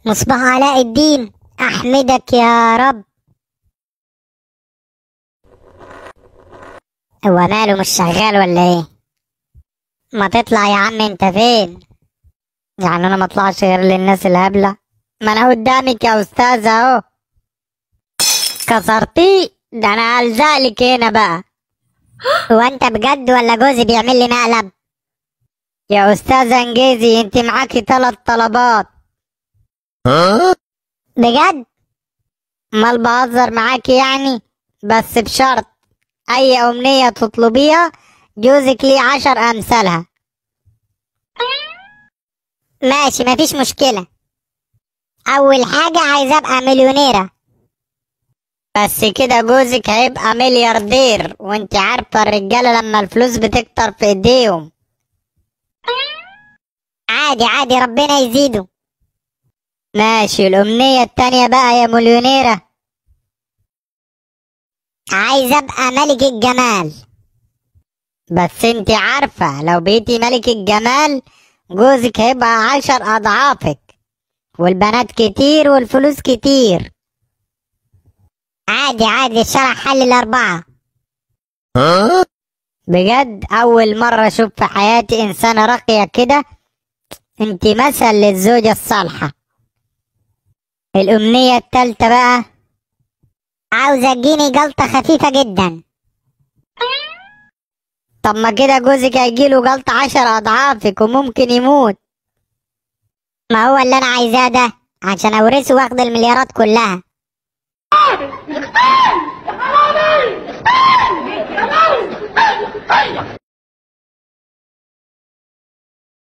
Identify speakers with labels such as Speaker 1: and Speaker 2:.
Speaker 1: مصباح علاء الدين، أحمدك يا رب. هو ماله مش شغال ولا ايه؟ ما تطلع يا عم، انت فين؟ يعني انا ما اطلعش غير للناس الهبلة؟ ما انا قدامك يا استاذ اهو. كسرتيه ده، انا هلزقلك هنا بقى. هو انت بجد ولا جوزي بيعمل لي مقلب؟ يا استاذة انجزي، انت معاكي 3 طلبات. بجد؟ امال بهزر معاكي يعني؟ بس بشرط اي امنية تطلبيها جوزك ليه 10 امثالها. ماشي، مفيش مشكلة. اول حاجة عايزة ابقى مليونيرة. بس كده جوزك هيبقى ملياردير، وانت عارفة الرجالة لما الفلوس بتكتر في ايديهم. عادي عادي، ربنا يزيده. ماشي، الامنية التانية بقى يا مليونيرة. عايزة ابقى ملك الجمال. بس انت عارفة لو بقيتي ملك الجمال جوزك هيبقى 10 اضعافك، والبنات كتير والفلوس كتير. عادي عادي، الشرع حل ال4. بجد أول مرة أشوف في حياتي إنسانة راقية كده. انت مثل للزوجة الصالحة. الأمنية التالتة بقى، عاوزة تجيني جلطة خفيفة جدا. طب ما كده جوزك هيجيله جلطة 10 أضعافك وممكن يموت. ما هو اللي أنا عايزاه ده عشان أورثه وآخد المليارات كلها.